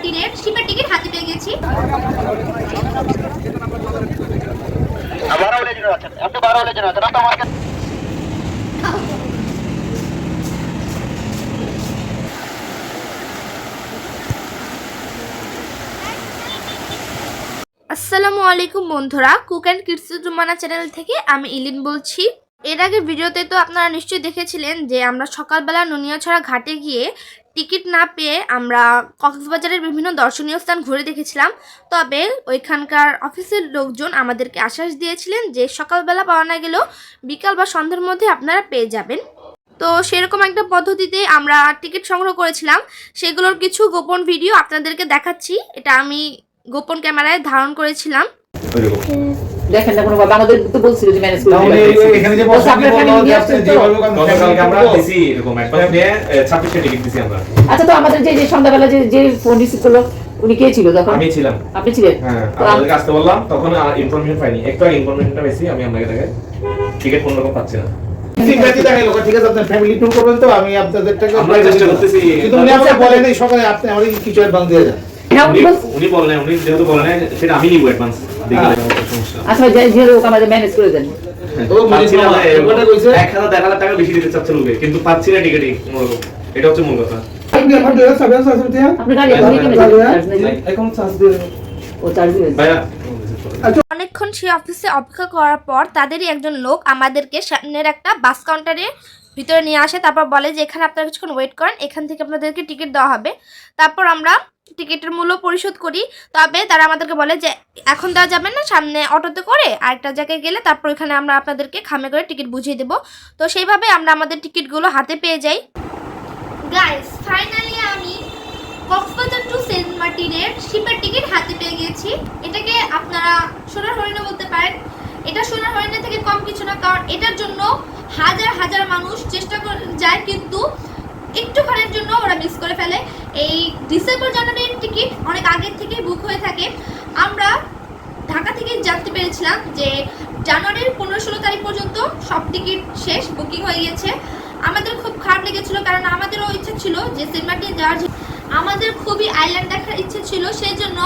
মার্টিনের শিপের টিকিট হাতে পেয়ে গেছি। আসসালামু আলাইকুম বন্ধুরা, cook and kids Jumana channel থেকে আমি ইলিন বলছি। এর আগে ভিডিওতে তো আপনারা নিশ্চয়ই দেখেছিলেন যে আমরা সকালবেলা নুনিয়াছড়া ঘাটে গিয়ে টিকিট না পেয়ে আমরা কক্সবাজারের বিভিন্ন দর্শনীয় স্থান ঘুরে দেখেছিলাম। তবে ওইখানকার অফিসের লোকজন আমাদেরকে আশ্বাস দিয়েছিলেন যে সকালবেলা পাওয়া না গেলেও বিকাল বা সন্ধ্যার মধ্যে আপনারা পেয়ে যাবেন। তো সেরকম একটা পদ্ধতিতে আমরা টিকিট সংগ্রহ করেছিলাম। সেগুলোর কিছু গোপন ভিডিও আপনাদেরকে দেখাচ্ছি। এটা আমি গোপন ক্যামেরায় ধারণ করেছিলাম। দেখেন না কোনো বাবা আমাদের তো বলছিল যে ম্যানেজ করতে এখানে যে বস আপনারা ফ্যামিলি আসছে যে গতকালকে আমরা দিছি এরকম একটা নিয়ে 26 টিকিট দিছি আমরা। আচ্ছা, তো আমাদের যে সন্ধ্যাবেলা যে ফোন রিসিভ করলো উনি কে ছিল তখন? আমি ছিলাম। আপনি ছিলেন? হ্যাঁ, আপনাদের আসতে বললাম তখন ইনফরমেশন পাইনি। একটু ইনফরমেশনটা পেয়েছি আমি আপনাকে দেখে টিকিট কোন রকম পাচ্ছি না। সিম্পাথি দেখাই লোক, ঠিক আছে আপনারা ফ্যামিলি ট্যুর করবেন তো আমি আপনাদের টাকা আমরা চেষ্টা করতেছি। কিন্তু উনি আমাকে বলেন এই সকালে আপনি আমাদের কিছু অ্যাডভান্স দিয়ে যান। উনি বলেন না, উনি যেহেতু বলেন না সেটা আমি নিব অ্যাডভান্স দেখে সমস্যা। আচ্ছা যাই যেহেতু আমাদের ম্যানেজ করে দেন। ও মানে ওটা কইছে 1000 টাকা বেশি দিতে চাচ্ছে লোকে, কিন্তু পাচ্ছি না টিকিটই কোনরকম। এটা হচ্ছে মূল কথা। আপনি আমার ড্রেস সাবেন সাসুতে আপনি গাড়ি ধরে কিনে যান। এখন চার্জ দিয়ে ও চার্জ দিবেন ভাইয়া অনেকক্ষণ সেই অফিসে অপেক্ষা করার পর তাদেরই একজন লোক আমাদেরকে সামনের একটা বাস কাউন্টারে ভিতরে নিয়ে আসে। তারপর বলে যে এখানে আপনারা কিছুক্ষণ ওয়েট করেন, এখান থেকে আপনাদেরকে টিকিট দেওয়া হবে। তারপর আমরা টিকিটের মূল্য পরিশোধ করি। তবে তারা আমাদেরকে বলে যে এখন দেওয়া যাবে না, সামনে অটোতে করে আরেকটা জায়গায় গেলে তারপর এখানে আমরা আপনাদেরকে খামে করে টিকিট বুঝিয়ে দেবো। তো সেইভাবে আমরা আমাদের টিকিটগুলো হাতে পেয়ে যাই। গাইস, ফাইনালি আমি কক্সবাজার টু সেন্ট মার্টিনের শিপের টিকিট হাতে পেয়ে গেছি। এটাকে আপনারা সোনার হরিণা বলতে পারেন। এটা সোনার হরিণা থেকে কম কিছু না, কারণ এটার জন্য হাজার হাজার মানুষ চেষ্টা করে যায়, কিন্তু একটুখানের জন্য ওরা মিস করে ফেলে। এই ডিসেম্বর জানুয়ারির টিকিট অনেক আগের থেকে বুক হয়ে থাকে। আমরা ঢাকা থেকে জানতে পেরেছিলাম যে জানুয়ারির 15-16 তারিখ পর্যন্ত সব টিকিট শেষ, বুকিং হয়ে গেছে। আমাদের খুব খারাপ লেগেছিল, কারণ আমাদেরও ইচ্ছা ছিল যে সেন্ট মার্টিন যাওয়ার। আমাদের খুবই আইল্যান্ড দেখার ইচ্ছে ছিল, সেই জন্য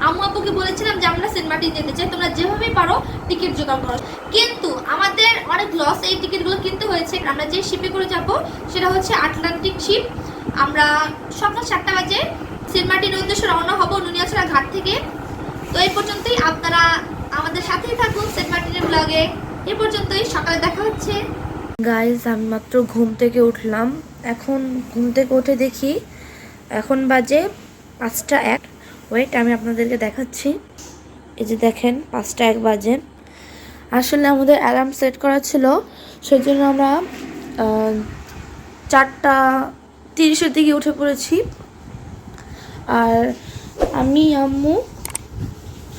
আম্মু আব্বুকে বলেছিলাম যে আমরা সেন্ট মার্টিন যেতে চাই, তোমরা যেভাবেই পারো টিকিট জোগাড় করো। কিন্তু আমাদের অনেক লস এই টিকিটগুলো কিনতে হয়েছে। আমরা যে শিপে করে যাব সেটা হচ্ছে আটলান্টিক শিপ। আমরা সকাল 7টা বাজে সেন্ট মার্টিনের উদ্দেশ্যে রওনা হব নুনিয়াছড়া ঘাট থেকে। তো এই পর্যন্তই, আপনারা আমাদের সাথেই থাকুন সেন্ট মার্টিনের ব্লগে। এই পর্যন্তই, সকালে দেখা হচ্ছে। গাইজ, আমি মাত্র ঘুম থেকে উঠলাম। এখন ঘুম থেকে উঠে দেখি এখন বাজে 5টা 1। ওয়েট, আমি আপনাদেরকে দেখাচ্ছি। এই যে দেখেন 5টা 1 বাজে। আসলে আমাদের অ্যালার্ম সেট করা ছিল, সেই জন্য আমরা 4টা 30-এর দিকে উঠে পড়েছি। আর আমি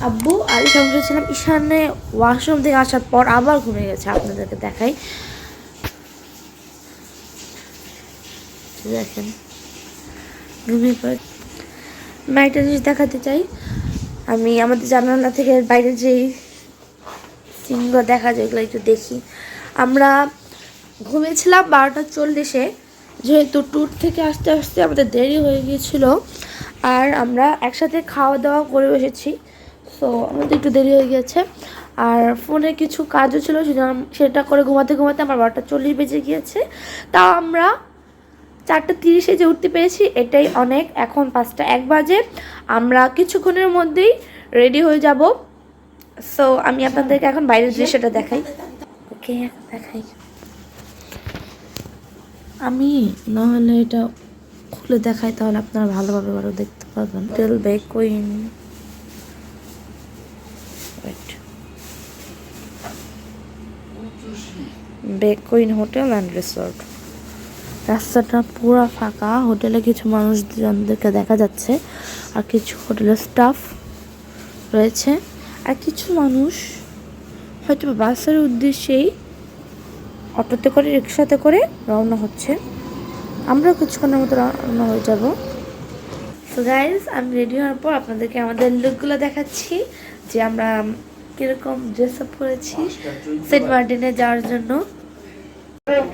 আব্বু আর ঈশান উঠেছিলাম। ঈশানে ওয়াশরুম থেকে আসার পর আবার ঘুমিয়ে গেছে। আপনাদেরকে দেখাই, দেখেন ঘুমিয়ে পড়ে। একটা জিনিস দেখাতে চাই, আমি আমাদের জানালা থেকে বাইরে যেই সিনগুলো দেখা যায় ওগুলো একটু দেখি। আমরা ঘুমিয়েছিলাম 12টা 40-এ, যেহেতু ট্যুর থেকে আসতে আসতে আমাদের দেরি হয়ে গিয়েছিল আর আমরা একসাথে খাওয়া দাওয়া করে বসেছি, সো আমাদের একটু দেরি হয়ে গেছে। আর ফোনে কিছু কাজও ছিল, সেটা করে ঘুমাতে ঘুমাতে আমার 12টা 40 বেজে গিয়েছে। তাও আমরা 4টা 30-এ যে উঠতে পেরেছি এটাই অনেক। এখন 5টা 1 বাজে। আমরা কিছুক্ষণের মধ্যেই রেডি হয়ে যাব। সো আমি আপনাদেরকে এখন বাইরের দৃশ্যটা দেখাই। ওকে, দেখাই। আমি নাহলে এটা খুলে দেখাই, তাহলে আপনারা ভালোভাবে আরও দেখতে পারবেন। হোটেল বেকুইন, বেকুইন হোটেল অ্যান্ড রিসোর্ট। রাস্তাটা পুরো ফাঁকা। হোটেলে কিছু মানুষজনদেরকে দেখা যাচ্ছে, আর কিছু হোটেলের স্টাফ রয়েছে, আর কিছু মানুষ হয়তো বাসের উদ্দেশ্যেই অটোতে করে রিক্সাতে করে রওনা হচ্ছে। আমরাও কিছুক্ষণের মতো রওনা হয়ে যাব। সো গাইজ, আমি রেডি হওয়ার পর আপনাদেরকে আমাদের লুকগুলো দেখাচ্ছি যে আমরা কীরকম ড্রেস আপ করেছি সেন্ট মার্টিনে যাওয়ার জন্য।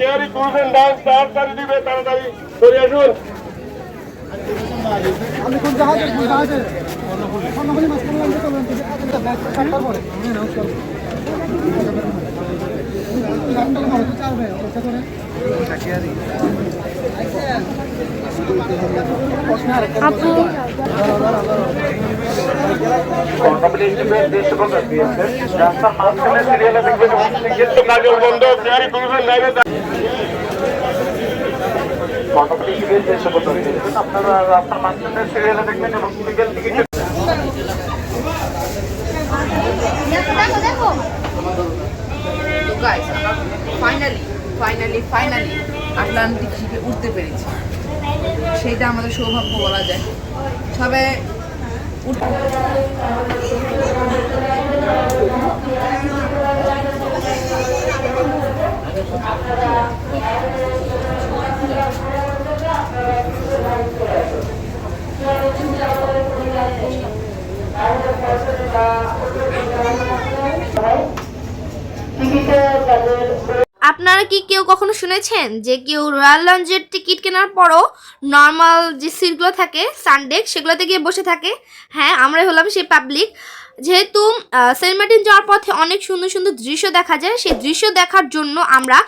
তৈরি করবেন, ডান্স স্টার্ট করে দিবে, তাড়াতাড়ি চলে আসুন। আপু আপনারা রাস্তার মাঝখানে সিরিয়ালে দেখবেন এবং সিঙ্গেল টিকিট তো গাইস আমরা ফাইনালি আটলান্টিক শিপে উঠতে পেরেছি, সেইটা আমাদের সৌভাগ্য বলা যায়। সবে আপনারা কি কেউ কখনো শুনেছেন যে কেউ রয়্যাল লঞ্চের টিকিট কেনার পরও নর্মাল যে সিটগুলো থাকে সানডেক সেগুলোতে গিয়ে বসে থাকে? হ্যাঁ, আমরাই হলাম সেই পাবলিক। যেহেতু সেন্ট মার্টিন যাওয়ার পথে অনেক সুন্দর সুন্দর দৃশ্য দেখা যায়, সেই দৃশ্য দেখার জন্য আমরা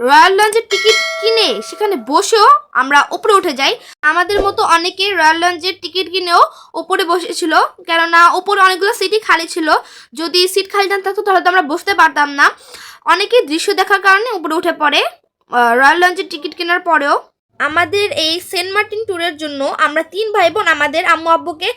রয়্যাল লঞ্চের টিকিট কিনে সেখানে বসেও আমরা উপরে উঠে যাই। আমাদের মতো অনেকে রয়্যাল লঞ্চের টিকিট কিনেও উপরে বসেছিল, কেননা উপরে অনেকগুলো সিটই খালি ছিল। যদি সিট খালি না থাকতো তাহলে তো আমরা বসতে পারতাম না। অনেকে দৃশ্য দেখার কারণে উপরে উঠে পড়ে রয়্যাল লঞ্চের টিকিট কেনার পরেও। আমাদের এই সেন্ট মার্টিন ট্যুরের জন্য আমরা 3 ভাই বোন আমাদের আম্মু আব্বুকে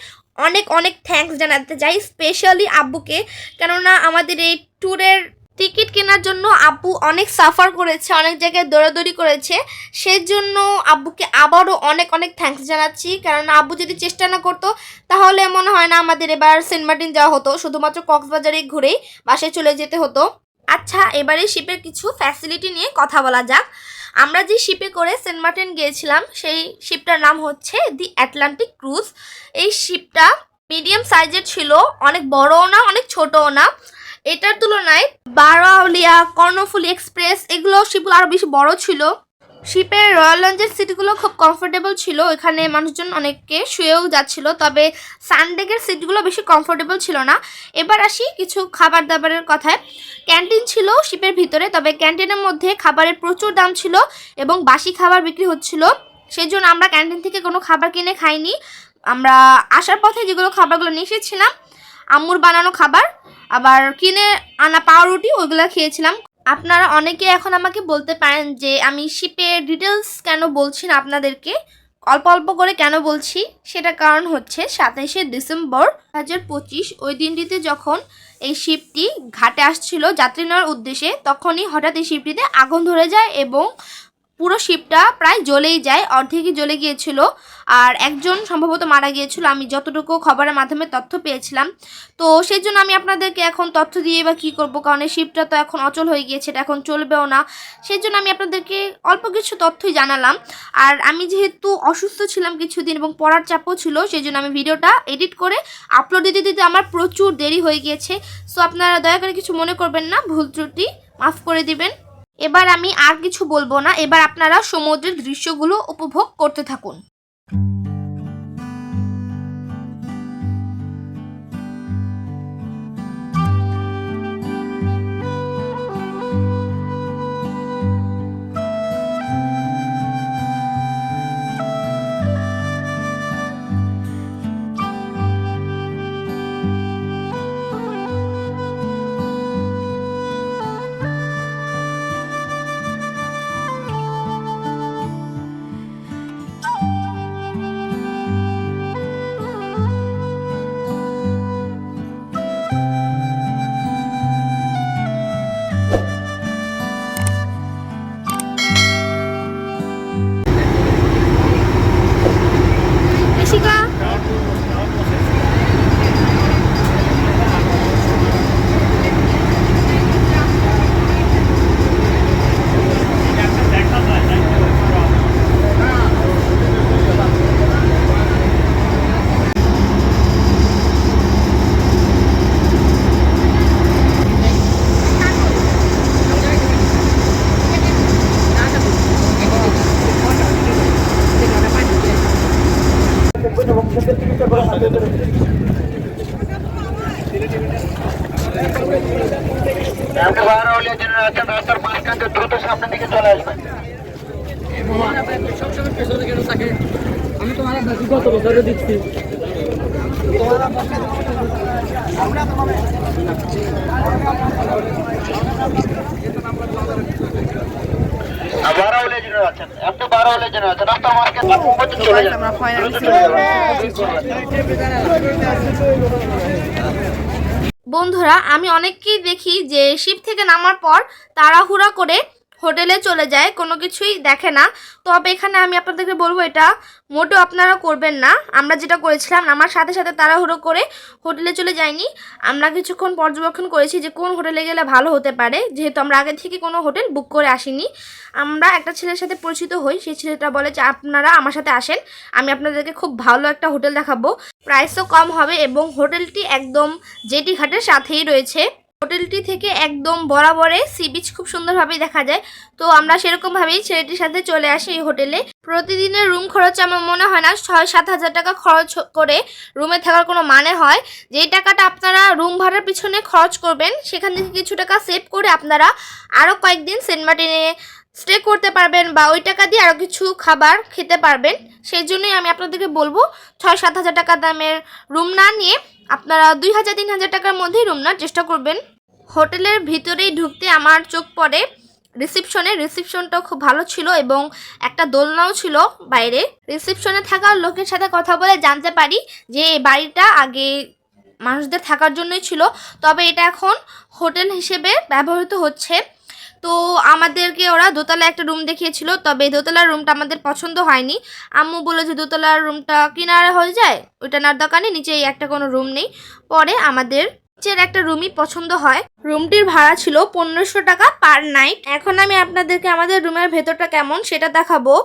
অনেক অনেক থ্যাঙ্কস জানাতে চাই, স্পেশালি আব্বুকে, কেননা আমাদের এই ট্যুরের টিকিট কেনার জন্য আব্বু অনেক সাফার করেছে, অনেক জায়গায় দৌড়াদৌড়ি করেছে। সেজন্য আব্বুকে আবারও অনেক অনেক থ্যাঙ্কস জানাচ্ছি, কেননা আব্বু যদি চেষ্টা না করতো তাহলে মনে হয় না আমাদের এবার সেন্ট মার্টিন যাওয়া হতো, শুধুমাত্র কক্সবাজারে ঘুরেই বাসায় চলে যেতে হতো। আচ্ছা, এবারে শিপের কিছু ফ্যাসিলিটি নিয়ে কথা বলা যাক। আমরা যে শিপে করে সেন্ট মার্টিন গিয়েছিলাম সেই শিপটার নাম হচ্ছে দি আটলান্টিক ক্রুজ। এই শিপটা মিডিয়াম সাইজের ছিল, অনেক বড়ও না অনেক ছোটও না। এটার তুলনায় বারোয়াউলিয়া, কর্ণফুলি এক্সপ্রেস এগুলো শিপগুলো আরও বেশি বড় ছিল। শিপের রয়্যাল লঞ্চের সিটগুলো খুব কমফোর্টেবল ছিল, এখানে মানুষজন অনেকে শুয়েও যাচ্ছিল, তবে সানডেকের সিটগুলো বেশি কমফোর্টেবল ছিল না। এবার আসি কিছু খাবার দাবারের কথায়। ক্যান্টিন ছিল শিপের ভিতরে, তবে ক্যান্টিনের মধ্যে খাবারের প্রচুর দাম ছিল এবং বাসি খাবার বিক্রি হচ্ছিল। সেই জন্য আমরা ক্যান্টিন থেকে কোনো খাবার কিনে খাইনি। আমরা আসার পথে যেগুলো খাবারগুলো নিয়ে এসেছিলাম আম্মুর বানানো খাবার, আবার কিনে আনা পাউরুটি, ওইগুলো খেয়েছিলাম। আপনারা অনেকে এখন আমাকে বলতে পারেন যে আমি শিপের ডিটেলস কেন বলছি না আপনাদেরকে, অল্প অল্প করে কেন বলছি। সেটা কারণ হচ্ছে 27শে ডিসেম্বর 2025 ওই দিনটিতে যখন এই শিপটি ঘাটে আসছিল যাত্রী নেওয়ার উদ্দেশ্যে, তখনই হঠাৎ এই শিপটিতে আগুন ধরে যায় এবং পুরো শিপটা প্রায় জ্বলেই যায়, অর্ধেকই জ্বলে গিয়েছিল। আর একজন সম্ভবত মারা গিয়েছিল, আমি যতটুকু খবরের মাধ্যমে তথ্য পেয়েছিলাম। তো সেই জন্য আমি আপনাদেরকে এখন তথ্য দিয়ে বা কী করবো, কারণ এই শিপটা তো এখন অচল হয়ে গিয়েছে, এটা এখন চলবেও না। সেই জন্য আমি আপনাদেরকে অল্প কিছু তথ্যই জানালাম। আর আমি যেহেতু অসুস্থ ছিলাম কিছুদিন এবং পড়ার চাপও ছিল, সেই জন্য আমি ভিডিওটা এডিট করে আপলোড দিতে দিতে আমার প্রচুর দেরি হয়ে গিয়েছে। সো আপনারা দয়া করে কিছু মনে করবেন না, ভুল ত্রুটি মাফ করে দিবেন। এবার আমি আর কিছু বলবো না, এবার আপনারা সমুদ্রের দৃশ্যগুলো উপভোগ করতে থাকুন। এবং মুখের চিকিৎসা করে হাতে আপনি বারোলিয়া জেনে আছেন, রাস্তার মাঝখান থেকে দ্রুত সামনের দিকে চলে আসবেন। আমি তোমার গত বছরে দিচ্ছি। বারোলিয়া জেনে আছেন, আপনি বারোলিয়া জেনে আছেন, রাস্তার মাঝখান থেকে চলে যান। আমরা ফাইনালি বন্ধুরা, আমি অনেককেই দেখি যে শিপ থেকে নামার পর তাড়াহুড়া করে হোটেলে চলে যায়, কোনো কিছুই দেখে না। তবে এখানে আমি আপনাদেরকে বলবো এটা মোটেও আপনারা করবেন না। আমরা যেটা করেছিলাম, আমার সাথে সাথে তাড়াহুড়ো করে হোটেলে চলে যাইনি। আমরা কিছুক্ষণ পর্যবেক্ষণ করেছি যে কোন হোটেলে গেলে ভালো হতে পারে, যেহেতু আমরা আগে থেকে কোনো হোটেল বুক করে আসিনি। আমরা একটা ছেলের সাথে পরিচিত হই, সেই ছেলেটা বলে যে আপনারা আমার সাথে আসেন, আমি আপনাদেরকে খুব ভালো একটা হোটেল দেখাবো, প্রাইসও কম হবে এবং হোটেলটি একদম জেটি ঘাটের সাথেই রয়েছে। হোটেলটি থেকে একদম বরাবরে সি বিচ খুব সুন্দরভাবেই দেখা যায়। তো আমরা সেরকমভাবেই ছেলেটির সাথে চলে আসি এই হোটেলে। প্রতিদিনের রুম খরচ আমার মনে হয় না 6-7 হাজার টাকা খরচ করে রুমে থাকার কোনো মানে হয়। যেই টাকাটা আপনারা রুম ভাড়ার পিছনে খরচ করবেন, সেখান থেকে কিছু টাকা সেভ করে আপনারা আরও কয়েকদিন সেন্ট মার্টিনে স্টে করতে পারবেন বা ওই টাকা দিয়ে আরও কিছু খাবার খেতে পারবেন। সেই জন্যই আমি আপনাদেরকে বলবো 6-7 হাজার টাকা দামের রুম না নিয়ে আপনারা 2,000-3 হাজার টাকার মধ্যেই রুম নেওয়ার চেষ্টা করবেন। হোটেলের ভিতরেই ঢুকতে আমার চোখ পড়ে রিসেপশনটাও খুব ভালো ছিল এবং একটা দোলনাও ছিল বাইরে। রিসেপশনে থাকা লোকের সাথে কথা বলে জানতে পারি যে এই বাড়িটা আগে মানুষদের থাকার জন্যই ছিল, তবে এটা এখন হোটেল হিসেবে ব্যবহৃত হচ্ছে। তো আমাদেরকে ওরা দোতলায় একটা রুম দেখিয়েছিল, তবে দোতলার রুমটা আমাদের পছন্দ হয়নি। আম্মু বলে যে দোতলার রুমটা কিনারে হয়ে যায়, ওইটা নেওয়ার দোকানে নিচেই একটা কোনো রুম নেই। পরে আমাদের নিচের একটা রুমই পছন্দ হয়। রুমটির ভাড়া ছিল 1500 টাকা পার নাইট। এখন আমি আপনাদেরকে আমাদের রুমের ভেতরটা কেমন সেটা দেখাবো।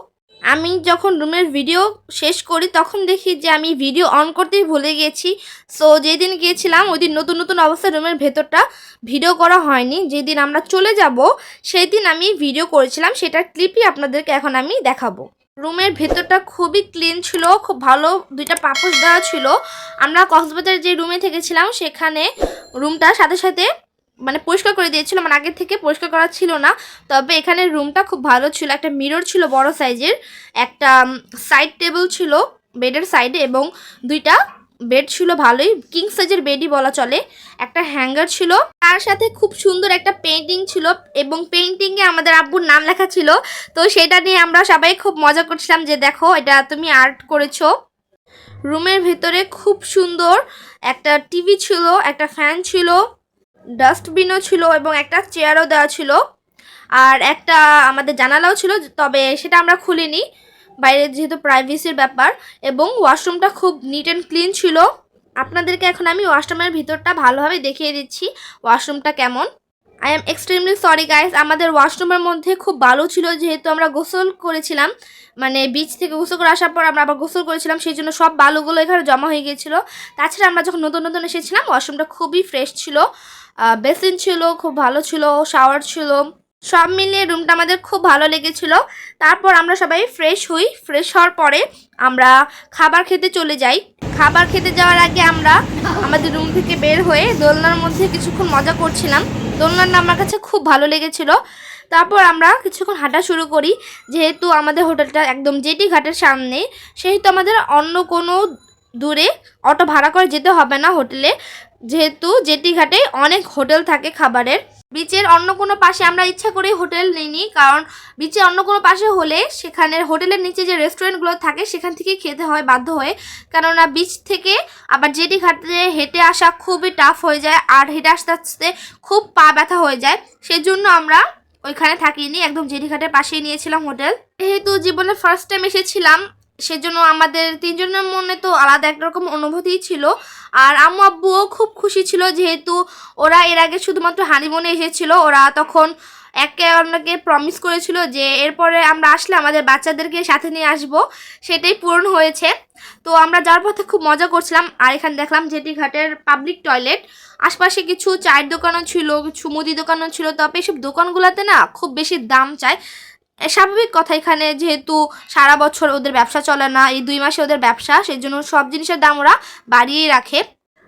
আমি যখন রুমের ভিডিও শেষ করি তখন দেখি যে আমি ভিডিও অন করতেই ভুলে গিয়েছি। সো যেদিন গিয়েছিলাম ওই দিন নতুন নতুন অবস্থায় রুমের ভেতরটা ভিডিও করা হয়নি। যেদিন আমরা চলে যাব সেই দিন আমি ভিডিও করেছিলাম, সেটার ক্লিপই আপনাদেরকে এখন আমি দেখাবো। রুমের ভেতরটা খুবই ক্লিন ছিল, খুব ভালো 2টা পাপোশ দেওয়া ছিল। আমরা কক্সবাজার যে রুমে থেকেছিলাম সেখানে রুমটা সাথে সাথে মানে পরিষ্কার করে দিয়েছিল, মানে আগের থেকে পরিষ্কার করা ছিল না। তবে এখানে রুমটা খুব ভালো ছিল, একটা মিরর ছিল বড় সাইজের, একটা সাইড টেবিল ছিল বেডের সাইডে এবং 2টা বেড ছিল, ভালোই কিং সাইজের বেডই বলা চলে। একটা হ্যাঙ্গার ছিল, তার সাথে খুব সুন্দর একটা পেন্টিং ছিল এবং পেন্টিংয়ে আমাদের আব্বুর নাম লেখা ছিল। তো সেটা নিয়ে আমরা সবাই খুব মজা করছিলাম যে দেখো এটা তুমি আর্ট করেছো। রুমের ভেতরে খুব সুন্দর একটা টিভি ছিল, একটা ফ্যান ছিল, ডাস্টবিনও ছিল এবং একটা চেয়ারও দেওয়া ছিল, আর একটা আমাদের জানালাও ছিল, তবে সেটা আমরা খুলিনি বাইরে যেহেতু প্রাইভেসির ব্যাপার। এবং ওয়াশরুমটা খুব নিট অ্যান্ড ক্লিন ছিল। আপনাদেরকে এখন আমি ওয়াশরুমের ভিতরটা ভালোভাবে দেখিয়ে দিচ্ছি ওয়াশরুমটা কেমন। I am extremely sorry guys, আমাদের ওয়াশরুমের মধ্যে খুব ভালো ছিল, যেহেতু আমরা গোসল করেছিলাম, মানে বিচ থেকে গোসল করে আসার পর আমরা আবার গোসল করেছিলাম, সেই জন্য সব বালুগুলো এখানে জমা হয়ে গিয়েছিলো। তাছাড়া আমরা যখন নতুন নতুন এসেছিলাম ওয়াশরুমটা খুবই ফ্রেশ ছিল, বেসিন ছিল খুব ভালো ছিল, শাওয়ার ছিল, সব মিলিয়ে রুমটা আমাদের খুব ভালো লেগেছিল। তারপর আমরা সবাই ফ্রেশ হই, ফ্রেশ হওয়ার পরে আমরা খাবার খেতে চলে যাই। খাবার খেতে যাওয়ার আগে আমরা আমাদের রুম থেকে বের হয়ে দোলনার মধ্যে কিছুক্ষণ মজা করছিলাম। দোলনাটা আমার কাছে খুব ভালো লেগেছিল। তারপর আমরা কিছুক্ষণ হাঁটা শুরু করি, যেহেতু আমাদের হোটেলটা একদম জেটি ঘাটের সামনে, সেহেতু আমাদের অন্য কোনো দূরে অটো ভাড়া করে যেতে হবে না হোটেলে, যেহেতু জেটি ঘাটে অনেক হোটেল থাকে খাবারের। বিচের অন্য কোনো পাশে আমরা ইচ্ছা করে হোটেল নিইনি, কারণ বিচে অন্য কোনো পাশে হলে সেখানের হোটেলের নিচে যে রেস্টুরেন্টগুলো থাকে সেখান থেকে খেতে হয় বাধ্য হয়ে, কেননা বিচ থেকে আবার জেটি ঘাটে হেঁটে আসা খুবই টাফ হয়ে যায়, আর হেঁটে আসতে আসতে খুব পা ব্যথা হয়ে যায়। সেই জন্য আমরা ওইখানে থাকিনি, একদম জেটি ঘাটের পাশেই নিয়েছিলাম হোটেল। যেহেতু জীবনে ফার্স্ট টাইম এসেছিলাম সেজন্য আমাদের 3 জনের মনে তো আলাদা একরকম অনুভূতিই ছিল। আর আম্মু আব্বুও খুব খুশি ছিল, যেহেতু ওরা এর আগে শুধুমাত্র হানিমুনে এসেছিল। ওরা তখন একে অন্যকে প্রমিস করেছিল যে এরপরে আমরা আসলে আমাদের বাচ্চাদেরকে সাথে নিয়ে আসবো, সেটাই পূরণ হয়েছে। তো আমরা যাওয়ার পথে খুব মজা করছিলাম। আর এখানে দেখলাম জেটি ঘাটের পাবলিক টয়লেট, আশপাশে কিছু চায়ের দোকানও ছিল, কিছু মুদি দোকানও ছিল, তবে এইসব দোকানগুলোতে না খুব বেশি দাম চায়। স্বাভাবিক কথা, এখানে যেহেতু সারা বছর ওদের ব্যবসা চলে না, এই 2 মাসে ওদের ব্যবসা, সেই জন্য সব জিনিসের দাম ওরা বাড়িয়েই রাখে।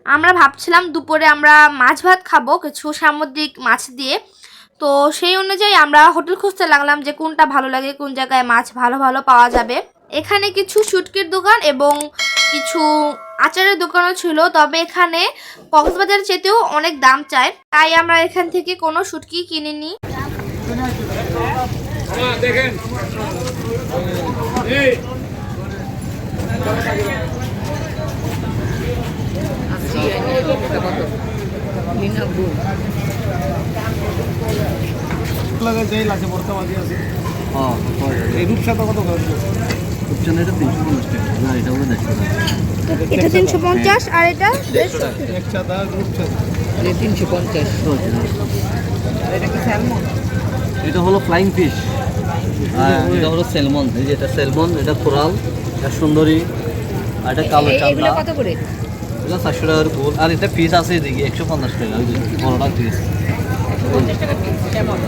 আমরা ভাবছিলাম দুপুরে আমরা মাছ ভাত খাবো কিছু সামুদ্রিক মাছ দিয়ে, তো সেই অনুযায়ী আমরা হোটেল খুঁজতে লাগলাম যে কোনটা ভালো লাগে, কোন জায়গায় মাছ ভালো ভালো পাওয়া যাবে। এখানে কিছু শুটকির দোকান এবং কিছু আচারের দোকানও ছিল, তবে এখানে কক্সবাজারের চেয়েতেও অনেক দাম চায়, তাই আমরা এখান থেকে কোনো শুটকি কিনিনি। এটা 350 আর এটা 350। এটা কি স্যালমন? এটা হলো ফ্লাইং ফিশ, এটা হলো স্যালমন। এই যে এটা স্যালমন, এটা কোরাল, এটা সুন্দরী, আর এটা কালো চান্দা। এগুলো কত করে? এটা 400 টাকার ফুল। আর এটা পিস আছে এদিকে 150 টাকা, ওই যে বড়টা পিস 150 টাকা পিস। কেমন?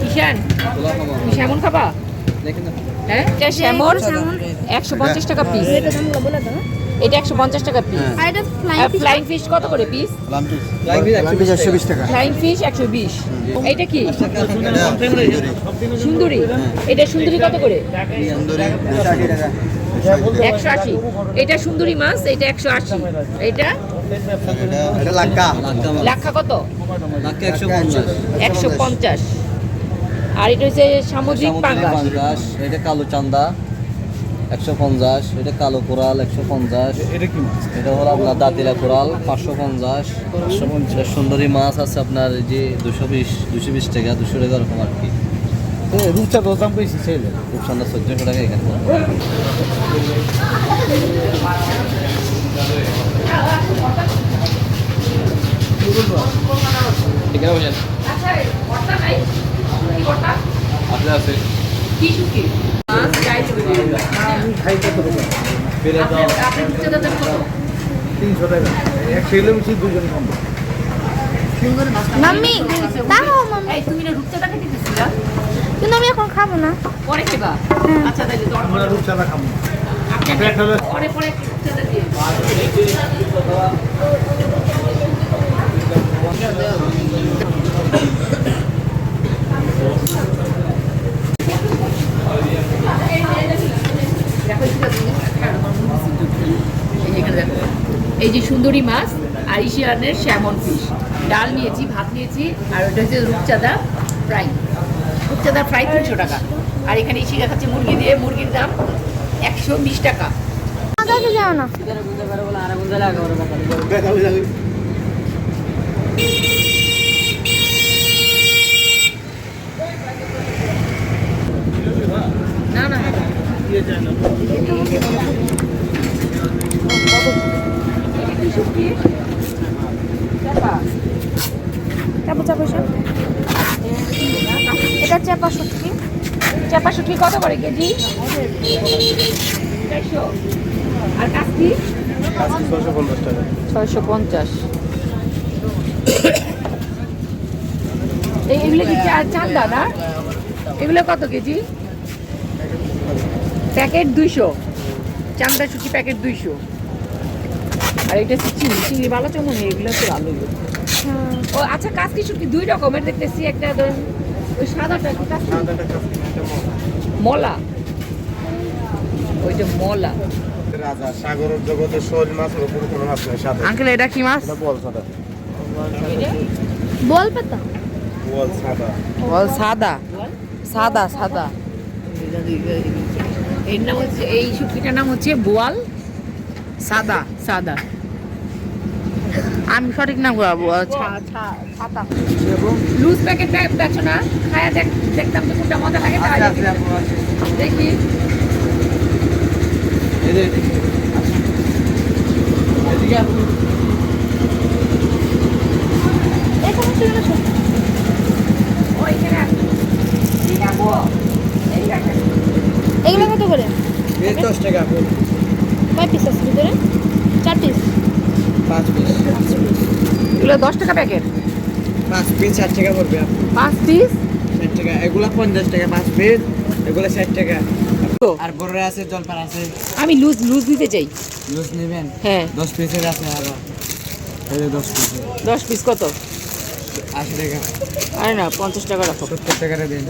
ঈশান, তুমি স্যামন খাবা? হ্যাঁ, এটা স্যামন 150 টাকা পিস। এটা 150 টাকা পিস। আর এটা ফ্লাইং ফিশ কত করে পিস? ফ্লাইং ফিশ 120 টাকা। Flying fish 120। এটা কি সুন্দরী? এটা সুন্দরী কত করে? 180। এটা সুন্দরী মাছ, এটা 180। এটা লাক্ষা কত? লাক্ষা 150। 150। আর এটা হচ্ছে সামুদ্রিক পাঙ্গাস। এটা কালো চান্দা 150। এটা কালো কোরাল 150। এটা কি মাছ? এটা হলো আপনার দাঁতিলা কোরাল 550। সুন্দরী মাছ আছে আপনার এই যে 220 টাকা, 200 টাকা এরকম আর কি। রূপচাঁদা দাম বেশি ছেলে, রূপচাঁদা 1400 টাকা এখানে। এখানে বসেন। আপনি আছে কি শুকি? মাছ যাই চলে খাই কত টাকা? আপনি রূপচাঁদা দাম কত? 300 টাকা। এক ছেলে বেশি দুজন কম। মাম্মি দাও মাম্মি, এই তুমি না রূপচাঁদা খেতে দিছিলা? কিন্তু আমি এখন খাবো না। পরে খেবা? আচ্ছা তাহলে তো আমরা রূপচাঁদা খাবো। পরে পরে রূপচাঁদা দিয়ে এই যে সুন্দরী মাছ আর ইশিয়ানের স্যামন ফিশ, ডাল নিয়েছি, ভাত নিয়েছি, আর ওটা হচ্ছে রূপচাঁদা ফ্রাই। রূপচাঁদা ফ্রাই 300 টাকা। আর এখানে ইশি দেখাচ্ছে মুরগি দিয়ে, মুরগির দাম 120 টাকা। যাও না, না না এটা চেপা শুটকি। চাপা শুটকি কত করে কেজি? 150। আর কাসকি 650 টাকা। 650। এইগুলো কি চান্দা না? এগুলো কত কেজি? প্যাকেট 200। চান্দা শুটকি প্যাকেট 200। আর এটা হচ্ছে চিংড়ি ভালো তো মনে হয়, এগুলো তো ভালো। ও আচ্ছা, কাসকি শুটকি 2 রকমের দেখতেছি, একটা ধরুন ওই সাদাটা কি কাসকি? মলা, ওইটা মলা। রাজা সাগরের জগতে শোল মাছের উপর কোনো মাছ নাই সাদা। আঙ্কেল এটা কি মাছ? এটা বল সাদা। বল পাতা। বল সাদা। বল সাদা। সাদা সাদা। এর নাম হচ্ছে, এই শুটকিটার নাম হচ্ছে বোয়াল সাদা। সাদা আমি সঠিক নাম ছাতা। লুজ প্যাকেট দেখছো না? খায়া দেখতাম তো কোনটা মজা লাগে। দেখি এগুলো কত করে? 10 টাকা। কয় পিস আছে ভিতরে? 4 পিস। 5 পিস। এগুলো 10 টাকা প্যাকেট। 5 পিস 60 টাকা পড়বে 5 পিস 60 টাকা এগুলা 50 টাকা 5 পিস এগুলা 60 টাকা আর বড় আছে জলপান আছে আমি লুজ নিতে চাই। লুজ নেবেন হ্যাঁ 10 পিসের আছে আবার এই 10 পিসের 10 পিস কত? 80 টাকা আরে না 50 টাকা রাখো। 70 টাকা দেন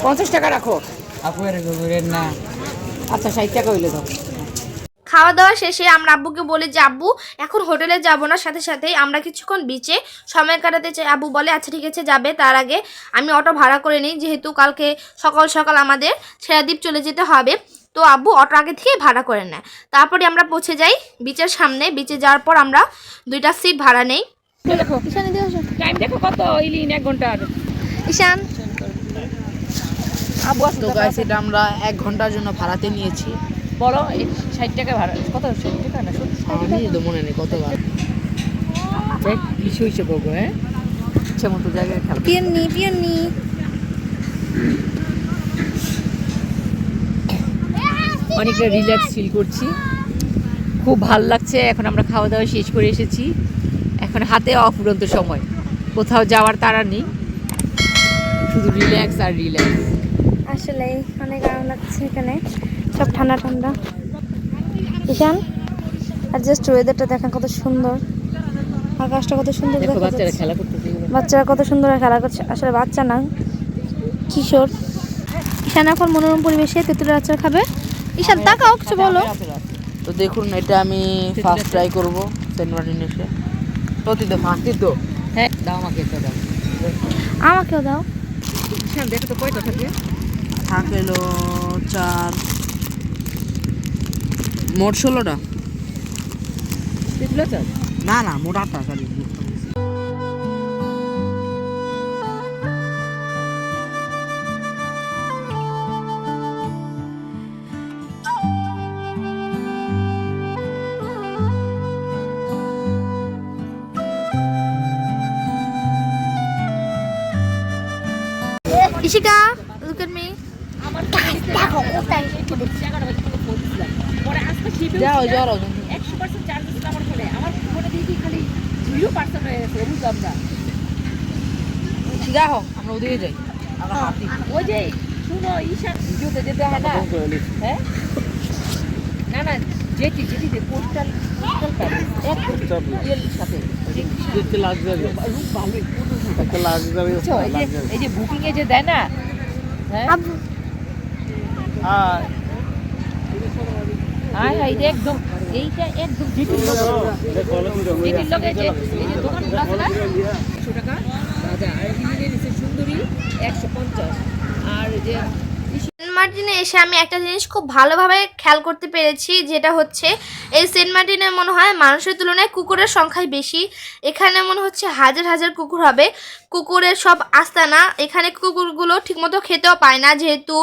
50 টাকা রাখো। আপু এর গুড়ের না আচ্ছা 60 টাকা হইলে দাও। খাওয়া দাওয়া শেষে আমরা আব্বুকে বলি যে আব্বু এখন হোটেলে যাব না, সাথে সাথেই আমরা কিছুক্ষণ বিচে সময় কাটাতে চাই। আব্বু বলে আচ্ছা ঠিক আছে যাবে, তার আগে আমি অটো ভাড়া করে নিই, যেহেতু কালকে সকাল সকাল আমাদের ছেড়াদ্বীপ চলে যেতে হবে। তো আব্বু অটো আগে থেকেই ভাড়া করে নেয়। তারপরে আমরা পৌঁছে যাই বিচের সামনে। বিচে যাওয়ার পর আমরা 2টা সিট ভাড়া নেই। দেখো টাইম দেখো কত ইলিন 1 ঘন্টার। ঈশান আবু আসো তো গাইস এটা আমরা 1 ঘন্টার জন্য ভাড়াতে নিয়েছি। বড় 60 টাকা ভাড়া কত? 60 টাকা না 70 টাকা। আমি তো মনে নেই কত বার দেখ কিছু হইছে গো। হ্যাঁ ইচ্ছা মতো জায়গায় খেলা। পিয়নি অনেকটা রিল্যাক্স ফিল করছি, খুব ভাল লাগছে। এখন আমরা খাওয়া দাওয়া শেষ করে এসেছি, এখন হাতে অফুরন্ত সময়, কোথাও যাওয়ার তাড়া নেই, শুধু রিল্যাক্স আর রিল্যাক্স। আসলে অনেক আরাম লাগছে এখানে, সব ঠান্ডা ঠান্ডা। ঈশান আর জাস্ট ওয়েদারটা দেখেন কত সুন্দর, আকাশটা কত সুন্দর দেখো দেখা বাচ্চারা যাচ্ছে। খেলা করতেছে। বাচ্চারা কত সুন্দর খেলা করছে, আসলে বাচ্চা না কিশোর। ঈশান এখন মনোরম পরিবেশে তেঁতুলের আচার খাবে। ঈশান তাকাও, কিছু বলো। তো দেখুন এটা আমি ফার্স্ট ট্রাই করব সেন্ট মার্টিন এসে। সত্যি তো ফার্স্টই তো। হ্যাঁ দাও আমাকে একটা দাও। আমাকেও দাও। হ্যাঁ দেখো তো কয়টা থাকে। থাকলো 4 মোট 16টা। তেঁতুল আচার না না মোট 8টা sorry. Ishika look at me. দেখো কোথায় পরে আজকে শিপে যাও যাও 100% চার্জ দিছিল আমার ফোনে। আমার ফোনে দেখি খালি 0% হয়ে গেছে, বুঝলাম না। যাও আমরা ওদিকে যাই। আমরা হাঁটি। ওই যে শুনো ঈশান ভিডিওতে যেতে হয় না। হ্যাঁ না না যেটিতে পোস্টাল এর সাথে দেখতে লাক্সারি রূপ ভালোই একটা লাক্সারি এই যে বুকিং এ যে দেয় না। হ্যাঁ আর হ্যাঁ এইটা একদম যেটির লগে যে এই যে দোকানগুলো আছে না 100 টাকা রাজা আর ইলিনের নিচে সুন্দরী 150। আর যে সেন্ট মার্টিনে এসে আমি একটা জিনিস খুব ভালোভাবে খেয়াল করতে পেরেছি, যেটা হচ্ছে এই সেন্ট মার্টিনে মনে হয় মানুষের তুলনায় কুকুরের সংখ্যাই বেশি। এখানে মনে হচ্ছে হাজার হাজার কুকুর হবে। কুকুরের সব আস্তানা। এখানে কুকুরগুলো ঠিকমতো খেতেও পায় না, যেহেতু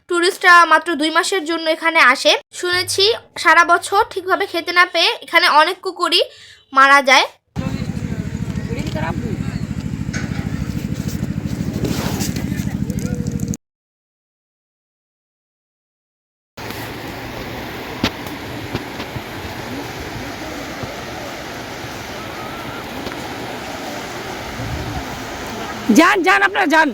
টুরিস্টরা মাত্র 2 মাসের জন্য এখানে আসে। শুনেছি সারা বছর ঠিকভাবে খেতে না পেয়ে এখানে অনেক কুকুরই মারা যায়। যান আপনারা যান।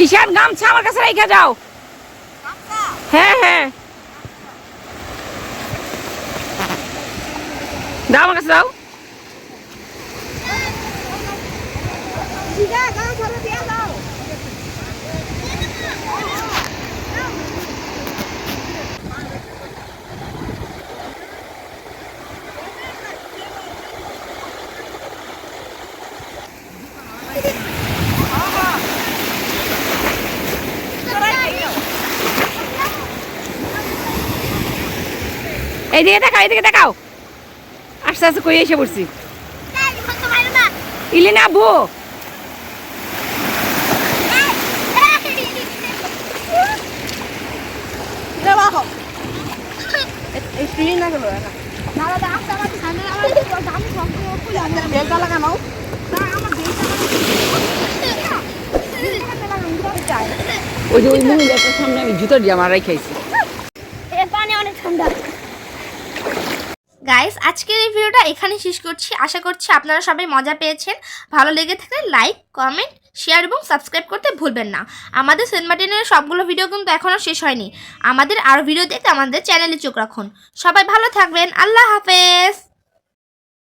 ঈশান গামছা আমার কাছে রেখে যাও। হ্যাঁ হ্যাঁ দাও আমার কাছে দাও। এইদিকে দেখাও আস্তে আস্তে কই এসে পড়ছি। ইলিনা আব্বু ওই যে ওই মহিলাটার সামনে আমি জুতো দিয়ে আমার খাইছি। গাইস আজকের এই ভিডিওটা এখানে শেষ করছি। আশা করছি আপনারা সবাই মজা পেয়েছেন। ভালো লেগে থাকলে লাইক, কমেন্ট, শেয়ার এবং সাবস্ক্রাইব করতে ভুলবেন না। আমাদের সেন্ট মার্টিনের সবগুলো ভিডিও কিন্তু এখনও শেষ হয়নি। আমাদের আরও ভিডিও দেখতে আমাদের চ্যানেলে চোখ রাখুন। সবাই ভালো থাকবেন। আল্লাহ হাফেজ।